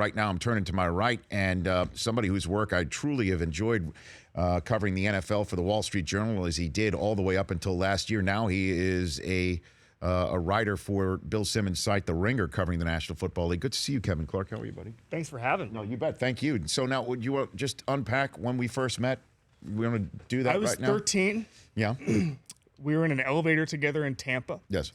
right now I'm turning to my right, and somebody whose work I truly have enjoyed covering the NFL for the Wall Street Journal, as he did all the way up until last year. Now he is a writer for Bill Simmons' site, The Ringer, covering the National Football League. Good to see you, Kevin Clark. How are you, buddy? Thanks for having me. No, you bet. Thank you. So now, would you just unpack when we first met? We want to do that right now? I was 13. Yeah. We were in an elevator together in Tampa. Yes.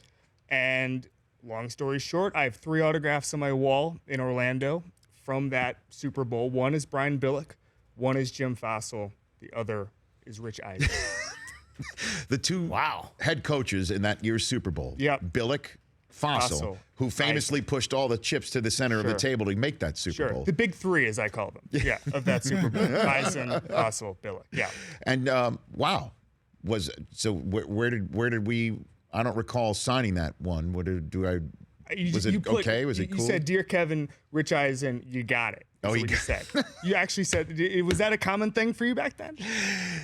And long story short, I have 3 autographs on my wall in Orlando from that Super Bowl. One is Brian Billick. One is Jim Fassel. The other is Rich Eisen. The two head coaches in that year's Super Bowl. Yep. Billick, Fassel, who famously pushed all the chips to the center of the table to make that Super Bowl. The big 3, as I call them. Yeah, of that Super Bowl. Eisen, Fassel, Billick. Yeah. And where did we? I don't recall signing that one. Was it okay? Was it cool? You said, "Dear Kevin, Rich Eisen, you got it." Oh, you said. You actually said. Was that a common thing for you back then?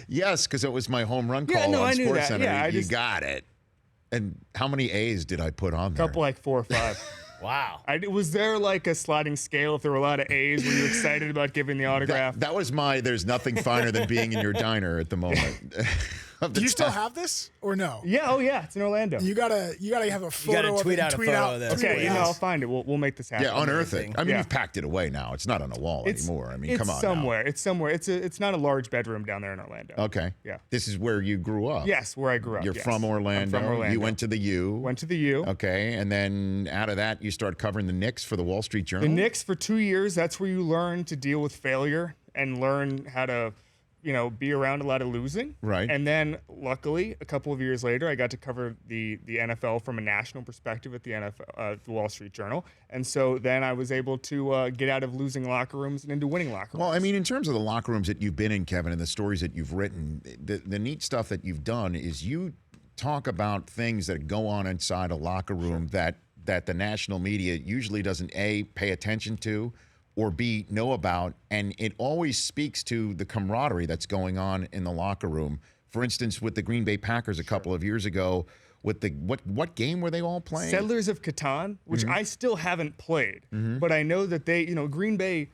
Yes, because it was my home run call on SportsCenter. Yeah, you got it. And how many A's did I put on there? A couple, like 4 or 5. Wow. Was there like a sliding scale? If there were a lot of A's, were you excited about giving the autograph? That was my. There's nothing finer than being in your diner at the moment. Do you still have this or no? Yeah. Oh yeah. It's in Orlando. You gotta have a photo. You gotta tweet out a photo of this. Okay. I'll find it. We'll make this happen. Yeah, unearth it. I mean, you've packed it away now. It's not on a wall anymore. I mean, come on. It's somewhere. It's not a large bedroom down there in Orlando. Okay. Yeah. This is where you grew up. Yes, where I grew up. You're from Orlando. I'm from Orlando. You went to the U. Went to the U. Okay, and then out of that, you start covering the Knicks for the Wall Street Journal. The Knicks for 2 years. That's where you learn to deal with failure and learn how to, be around a lot of losing. Right. And then, luckily, a couple of years later, I got to cover the NFL from a national perspective at the NFL, the Wall Street Journal. And so then I was able to get out of losing locker rooms and into winning locker rooms. Well, I mean, in terms of the locker rooms that you've been in, Kevin, and the stories that you've written, the neat stuff that you've done is you talk about things that go on inside a locker room that the national media usually doesn't, A, pay attention to, or B, know about, and it always speaks to the camaraderie that's going on in the locker room. For instance, with the Green Bay Packers a couple of years ago, with the what game were they all playing? Settlers of Catan, which I still haven't played, but I know that they, Green Bay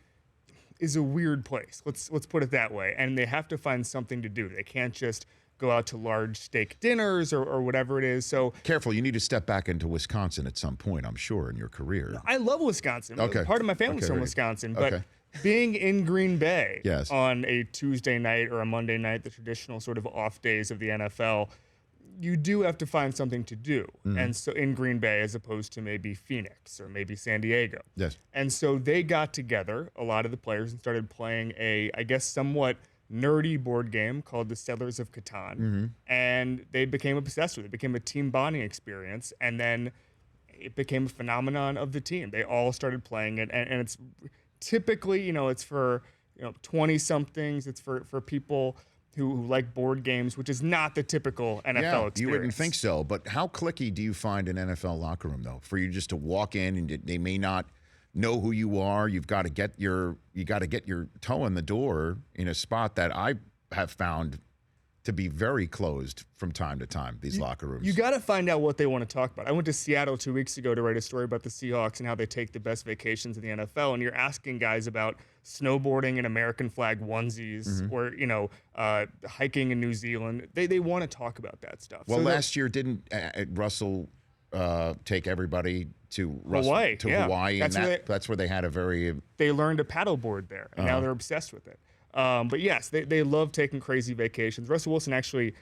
is a weird place. Let's put it that way, and they have to find something to do. They can't just go out to large steak dinners or whatever it is. So careful, you need to step back into Wisconsin at some point, I'm sure, in your career. I love Wisconsin. Okay. Part of my family's from Wisconsin, but being in Green Bay on a Tuesday night or a Monday night, the traditional sort of off days of the NFL, you do have to find something to do. And so in Green Bay, as opposed to maybe Phoenix or maybe San Diego. Yes. And so they got together, a lot of the players, and started playing I guess, somewhat nerdy board game called the Settlers of Catan, and they became obsessed with it. It became a team bonding experience, and then it became a phenomenon of the team. They all started playing it, and it's typically, it's for 20-somethings. It's for people who like board games, which is not the typical NFL experience. You wouldn't think so, but how cliquey do you find an NFL locker room, though, for you just to walk in and they may not know who you are? You got to get your toe in the door in a spot that I have found to be very closed from time to time, these locker rooms. You got to find out what they want to talk about. I went to Seattle 2 weeks ago to write a story about the Seahawks and how they take the best vacations in the NFL, and you're asking guys about snowboarding in American flag onesies or hiking in New Zealand. They want to talk about that stuff. Well, last year didn't Russell take everybody to Hawaii, and that's where they had they learned to paddleboard there, and now they're obsessed with it. But yes, they love taking crazy vacations. Russell Wilson actually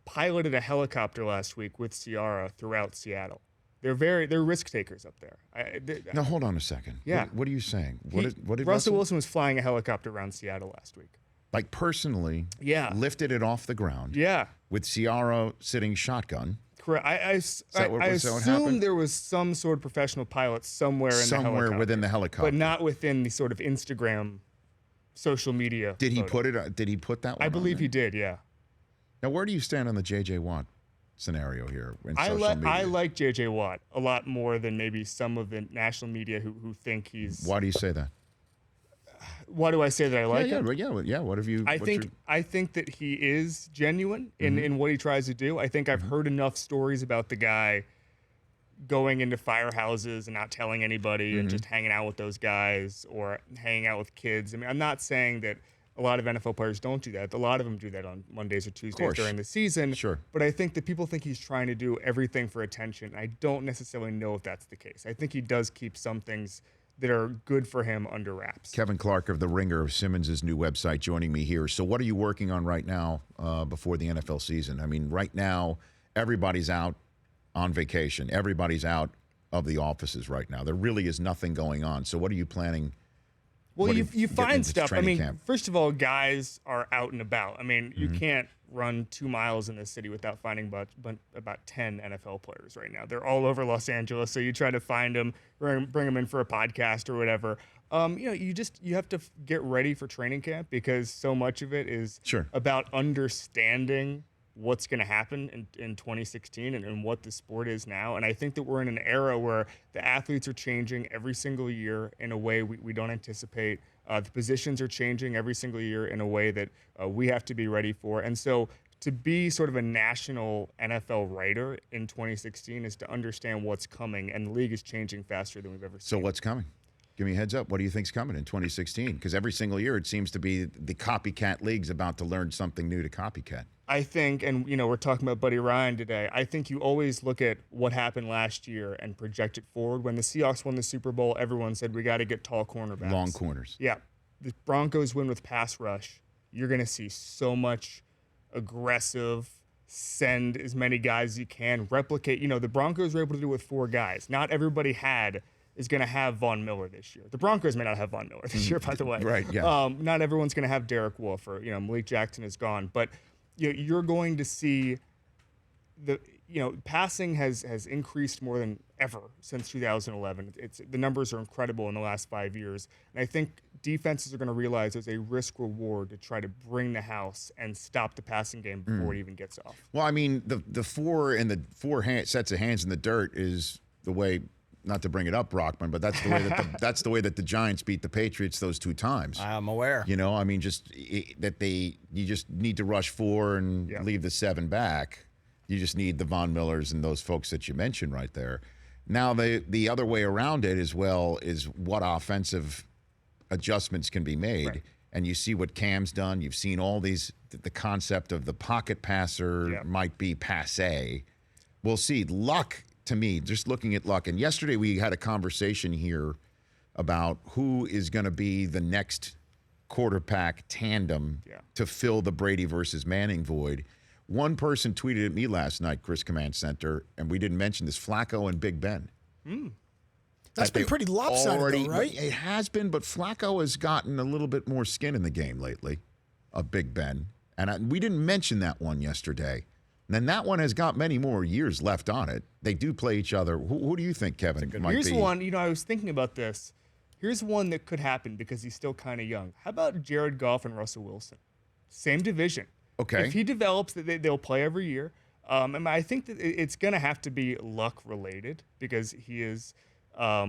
piloted a helicopter last week with Ciara throughout Seattle. They're risk takers up there. Now hold on a second. Yeah. What are you saying? What did Russell Wilson was flying a helicopter around Seattle last week? Like personally? Yeah. Lifted it off the ground. Yeah. With Ciara sitting shotgun. Correct. I assume there was some sort of professional pilot somewhere within the helicopter, but not within the sort of Instagram, social media. Did he put it? Did he put that one? I believe he did. Yeah. Now, where do you stand on the J.J. Watt scenario here in social media? I like J.J. Watt a lot more than maybe some of the national media who think he's. Why do you say that? Why do I say that I like him? Yeah. What have you? I think that he is genuine in what he tries to do. I think I've heard enough stories about the guy going into firehouses and not telling anybody and just hanging out with those guys or hanging out with kids. I mean, I'm not saying that a lot of NFL players don't do that. A lot of them do that on Mondays or Tuesdays during the season. Sure. But I think that people think he's trying to do everything for attention. I don't necessarily know if that's the case. I think he does keep some things that are good for him under wraps. Kevin Clark of The Ringer, of Simmons' new website, joining me here. So what are you working on right now before the NFL season? I mean, right now, everybody's out on vacation. Everybody's out of the offices right now. There really is nothing going on. So what are you planning? Well, you find stuff. I mean, camp? First of all, guys are out and about. I mean, you can't run 2 miles in this city without finding about 10 NFL players right now. They're all over Los Angeles, so you try to find them, bring them in for a podcast or whatever. You have to get ready for training camp because so much of it is about understanding what's going to happen in 2016 and what the sport is now. And I think that we're in an era where the athletes are changing every single year in a way we don't anticipate. The positions are changing every single year in a way that we have to be ready for. And so to be sort of a national NFL writer in 2016 is to understand what's coming, and the league is changing faster than we've ever seen. So what's coming? Give me a heads up. What do you think's coming in 2016? Because every single year it seems to be the copycat league's about to learn something new to copycat. I think, and we're talking about Buddy Ryan today, I think you always look at what happened last year and project it forward. When the Seahawks won the Super Bowl, everyone said we got to get tall cornerbacks. Long corners. Yeah. The Broncos win with pass rush. You're going to see so much aggressive, send as many guys as you can, replicate. The Broncos were able to do it with 4 guys. Not everybody is going to have Von Miller this year. The Broncos may not have Von Miller this year, by the way. Right, yeah. Not everyone's going to have Derek Wolfe or, Malik Jackson is gone. But you're going to see passing has increased more than ever since 2011. The numbers are incredible in the last 5 years. And I think defenses are going to realize there's a risk reward to try to bring the house and stop the passing game before it even gets off. Well, I mean, the four sets of hands in the dirt is the way, not to bring it up, Brockman, but that's the way that's the way that the Giants beat the Patriots those 2 times. I'm aware. I mean, you just need to rush 4 and leave the 7 back. You just need the Von Millers and those folks that you mentioned right there. Now, the other way around it as well is what offensive adjustments can be made. Right. And you see what Cam's done. You've seen all these, the concept of the pocket passer might be passé. We'll see. Luck, to me, just looking at Luck. And yesterday we had a conversation here about who is going to be the next quarterback tandem to fill the Brady versus Manning void. One person tweeted at me last night, Chris Command Center, and we didn't mention this, Flacco and Big Ben. That's been pretty lopsided, though, right? It has been, but Flacco has gotten a little bit more skin in the game lately, of Big Ben. And we didn't mention that one yesterday. And then that one has got many more years left on it. They do play each other. Who do you think, Kevin, might Here's be? one, I was thinking about this. Here's one that could happen because he's still kind of young. How about Jared Goff and Russell Wilson? Same division. Okay. If he develops, they'll play every year. And I think that it's going to have to be luck related because he is, I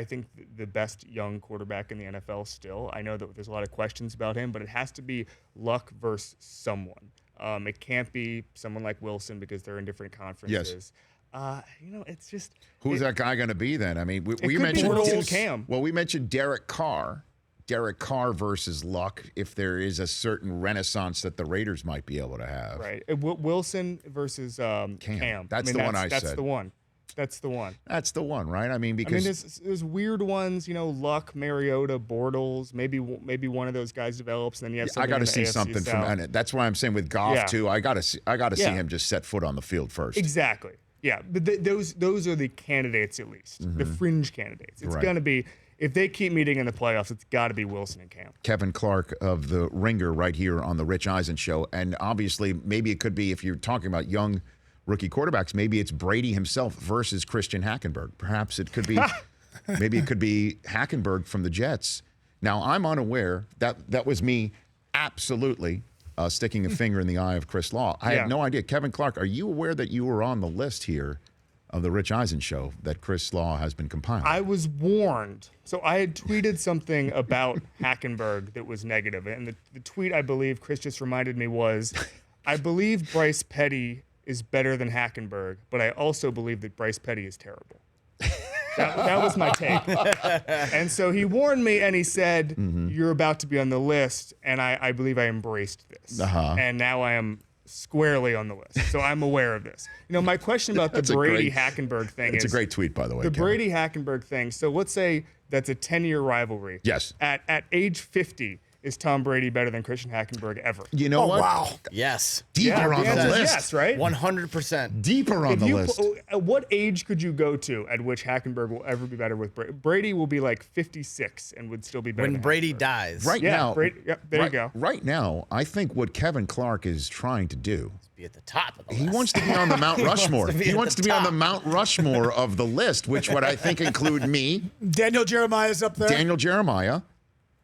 think the best young quarterback in the NFL still. I know that there's a lot of questions about him, but it has to be luck versus someone. It can't be someone like Wilson because they're in different conferences. Yes. It's just Who's that guy going to be then? I mean, we could mentioned be Wilson Cam. Well, we mentioned Derek Carr. Derek Carr versus Luck, if there is a certain renaissance that the Raiders might be able to have. Right. Wilson versus Cam. That's the one I said. That's the one. That's the one. That's the one, right? I mean, because there's weird ones, Luck, Mariota, Bortles. Maybe one of those guys develops, and then you have. I got to see AFC something South. from it. That's why I'm saying with Goff too. I got to see him just set foot on the field first. Exactly. Yeah, but those are the candidates at least, the fringe candidates. It's going to be. If they keep meeting in the playoffs, it's got to be Wilson and Cam. Kevin Clark of The Ringer right here on the Rich Eisen Show. And obviously, maybe it could be, if you're talking about young rookie quarterbacks, maybe it's Brady himself versus Christian Hackenberg. Perhaps it could be, maybe it could be Hackenberg from the Jets. Now, I'm unaware. That was me absolutely sticking a finger in the eye of Chris Law. I had no idea. Kevin Clark, are you aware that you were on the list here of the Rich Eisen Show that Chris Law has been compiling? I was warned. So I had tweeted something about Hackenberg that was negative. And the tweet, I believe, Chris just reminded me was, I believe Bryce Petty is better than Hackenberg, but I also believe that Bryce Petty is terrible. That was my take. And so he warned me, and he said, you're about to be on the list, and I believe I embraced this. And now I am squarely on the list. So I'm aware of this. My question about the Brady-Hackenberg thing is... It's a great tweet, by the way. The Brady-Hackenberg thing. So let's say that's a 10-year rivalry. Yes. At age 50, is Tom Brady better than Christian Hackenberg ever? You know what? Wow. Yes. Deeper on the list. Yes, right? 100%. Deeper on the list. What age could you go to at which Hackenberg will ever be better with Brady? Brady will be like 56 and would still be better When than Brady Hackenberg. dies. Right now, there you go. Right now, I think what Kevin Clark is trying to do, Be at the top of the he list. wants to be on the Mount Rushmore. He wants to be on the Mount Rushmore of the list, which would I think include me, Daniel Jeremiah's up there. Daniel Jeremiah.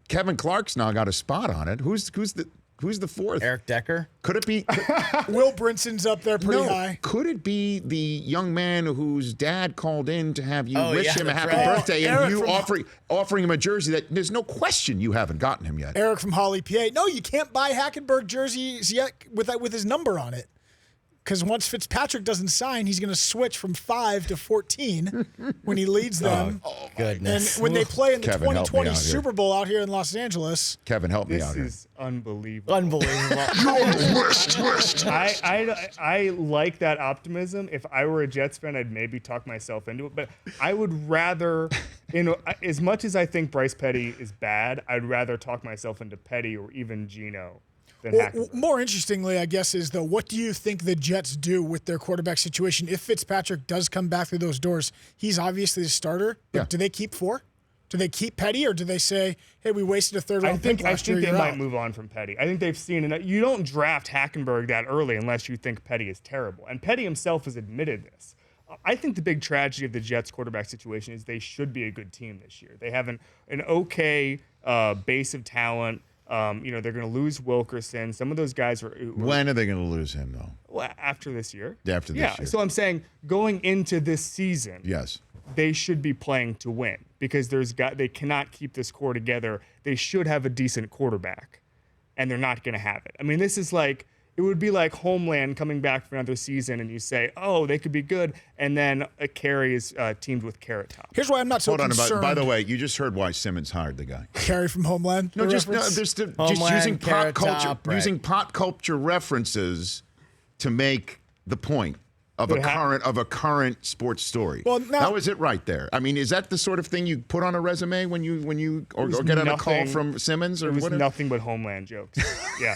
Kevin Clark's now got a spot on it. Who's the fourth? Eric Decker. Could it be? Will Brinson's up there pretty high. Could it be the young man whose dad called in to have you wish him a that's happy right. birthday, and Eric you from- offering him a jersey that there's no question you haven't gotten him yet? Eric from Holly, PA. No, you can't buy Hackenberg jerseys yet with his number on it. Because once Fitzpatrick doesn't sign, he's going to switch from 5 to 14 when he leads them. Oh, goodness. And when they play in the Kevin, help me 2020 out here. Super Bowl out here in Los Angeles, Kevin, help me This out here. is unbelievable. Unbelievable. I like that optimism. If I were a Jets fan, I'd maybe talk myself into it. But I would rather, as much as I think Bryce Petty is bad, I'd rather talk myself into Petty or even Geno than Hackenberg. more interestingly, I guess, is what do you think the Jets do with their quarterback situation? If Fitzpatrick does come back through those doors, he's obviously the starter. But Yeah. do they keep 4? Do they keep Petty, or do they say, hey, we wasted a third-round pick last year, they you're might out? move on from Petty. I think they've seen enough. You don't draft Hackenberg that early unless you think Petty is terrible. And Petty himself has admitted this. I think the big tragedy of the Jets quarterback situation is they should be a good team this year. They have an okay base of talent. They're going to lose Wilkerson. Some of those guys were When are they going to lose him, though? well, after this year. After this year. So I'm saying going into this season, Yes. they should be playing to win because they cannot keep this core together. They should have a decent quarterback, and they're not going to have it. I mean, this is like, it would be like Homeland coming back for another season, and you say, oh, they could be good, and then a Carey is teamed with Carrot Top. Here's why I'm not so Hold on. concerned. By the way, you just heard why Simmons hired the guy. Carey from Homeland. No, the just reference? Homeland, Carrot Top, right. using pop culture references to make the point of a current sports story. Well, now- that was it right there. I mean, is that the sort of thing you put on a resume when you get on a call from Simmons or It was whatever? nothing but Homeland jokes. Yeah.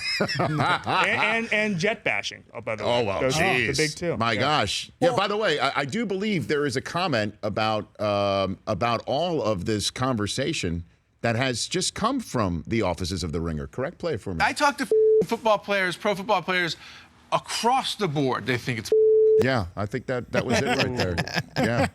and jet bashing, by the way. Oh, well, Those are jeez. the big two. My Yeah. gosh. Yeah, by the way, I do believe there is a comment about all of this conversation that has just come from the offices of The Ringer. Correct? Play it for me. I talk to football players, pro football players, across the board. They think it's Yeah, I think that was it right there. Yeah.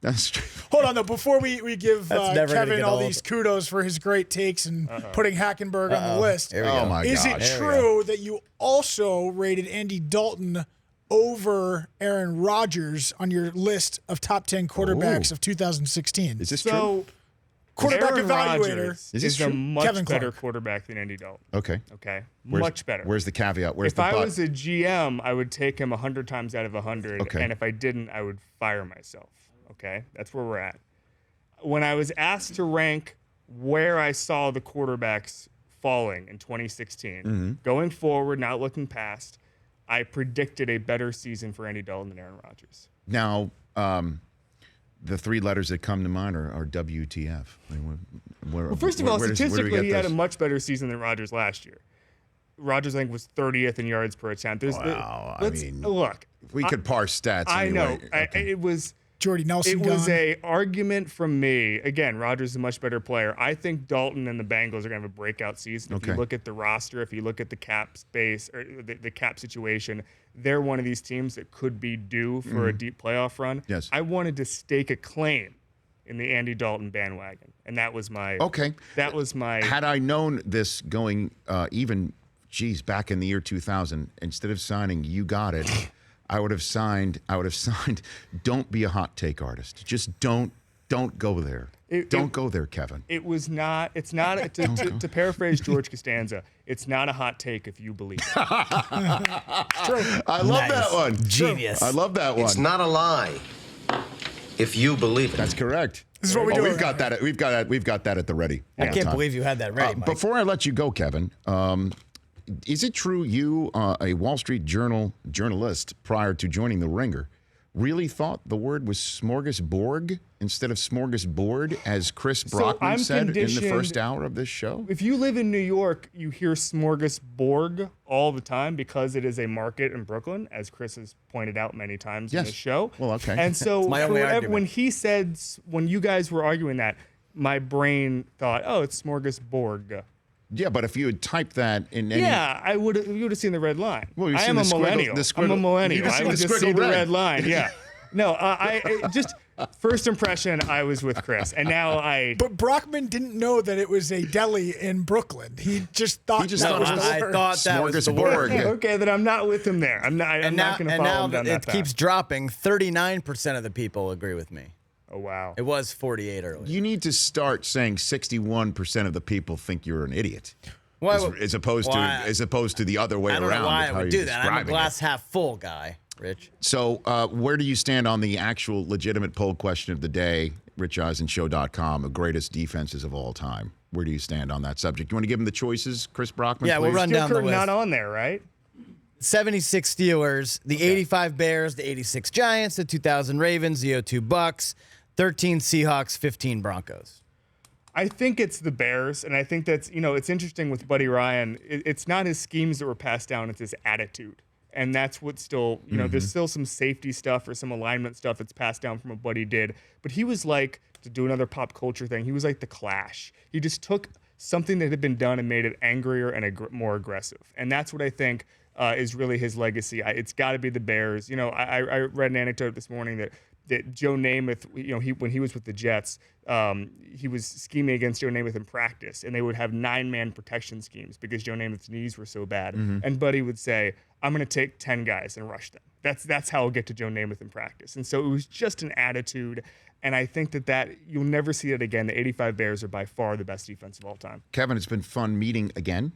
That's true. Hold on, though. Before we give That's never gonna Kevin get all old. these kudos for his great takes and putting Hackenberg on the list, Here we Oh, go. my is gosh. it There we true that you also rated Andy Dalton over Aaron Rodgers on your list of top 10 quarterbacks Ooh. of 2016? Is this true? So, Quarterback Aaron evaluator. Rodgers Is this is a true? much Kevin better Clark. quarterback than Andy Dalton. Okay. Okay? Where's- Much better. Where's the caveat? Where's If the I but? was a GM, I would take him 100 times out of 100. Okay. And if I didn't, I would fire myself. Okay? That's where we're at. When I was asked to rank where I saw the quarterbacks falling in 2016, Mm-hmm. going forward, not looking past, I predicted a better season for Andy Dalton than Aaron Rodgers. Now, the three letters that come to mind are WTF. I mean, Well, first of all, where do we statistically, get he had a this? much better season than Rodgers last year. Rodgers, I think, was 30th in yards per attempt. Wow, I mean, look. We could parse stats. I know. anyway. Okay. It was. Jordy Nelson It was gone. a argument from me. Again, Rodgers is a much better player. I think Dalton and the Bengals are going to have a breakout season. If you Okay. look at the roster, if you look at the cap space or the cap situation, they're one of these teams that could be due for a deep playoff run. Yes. I wanted to stake a claim in the Andy Dalton bandwagon, and that was my. Okay. That was my. Had I known this going back in the year 2000, instead of signing "You Got It," I would have signed. Don't be a hot take artist. Just don't Don't go there. Don't go there, Kevin. It was not. It's not. To paraphrase George Costanza, it's not a hot take if you believe it. I love that one. Genius. I love that one. It's not a lie if you believe it. That's correct. This is what we do. We've got that. We've got that at the ready. I can't believe you had that ready, Mike. Before I let you go, Kevin, is it true you, a Wall Street Journal journalist, prior to joining The Ringer, really thought the word was smorgasbord instead of smorgasbord, as Chris Brockman said in the first hour of this show? If you live in New York, you hear smorgasbord all the time because it is a market in Brooklyn, as Chris has pointed out many times in the show. Well, okay. And so my only argument. when he said, when you guys were arguing that, my brain thought, oh, it's smorgasbord. Yeah, but if you had typed that in any... Yeah, you would have seen the red line. Well, you've I seen am the a squiggle- millennial. the squiggle- I'm a millennial. you've I seen would the just see squiggle the red. red line. Yeah. No, I just first impression, I was with Chris, and now I. But Brockman didn't know that it was a deli in Brooklyn. He just thought that was the I word. thought that was the Smorgasbord. word. Okay, then I'm not with him there. I'm not going to follow him down that it path. keeps dropping. 39% of the people agree with me. Oh wow. It was 48 earlier. You need to start saying 61% of the people think you're an idiot. Why- As opposed to the other way I don't around. know why of I how would you're do that. I'm a describing it. glass half full guy, Rich. So where do you stand on the actual legitimate poll question of the day, RichEisenshow.com, of greatest defenses of all time? Where do you stand on that subject? You want to give him the choices, Chris Brockman, Yeah, please? we'll run Steel down the curtain list. not on there, right? 76 Steelers, the 85 Bears, the 86 Giants, the 2000 Ravens, the 02 Bucks, 13 Seahawks, 15 Broncos. I think it's the Bears, and I think that's, it's interesting with Buddy Ryan. It's not his schemes that were passed down, it's his attitude. And that's what still, there's still some safety stuff or some alignment stuff that's passed down from what Buddy did. But he was like, to do another pop culture thing, he was like the Clash. He just took something that had been done and made it angrier and more aggressive. And that's what I think is really his legacy. It's got to be the Bears. I read an anecdote this morning that Joe Namath, when he was with the Jets, he was scheming against Joe Namath in practice, and they would have 9-man protection schemes because Joe Namath's knees were so bad. And Buddy would say, "I'm going to take 10 guys and rush them." That's how I'll get to Joe Namath in practice. And so it was just an attitude, and I think that you'll never see it again. The 85 Bears are by far the best defense of all time. Kevin, it's been fun meeting again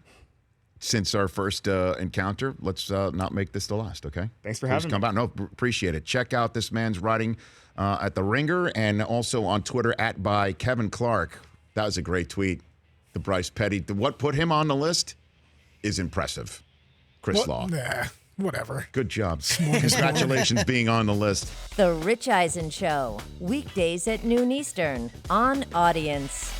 since our first encounter. Let's not make this the last, okay? Thanks for Please having come me. out. No, appreciate it. Check out this man's writing at The Ringer and also on Twitter @by Kevin Clark. That was a great tweet. The Bryce Petty. What put him on the list is impressive. Chris Law. Nah, whatever. Good job. Congratulations being on the list. The Rich Eisen Show, weekdays at noon Eastern on Audience.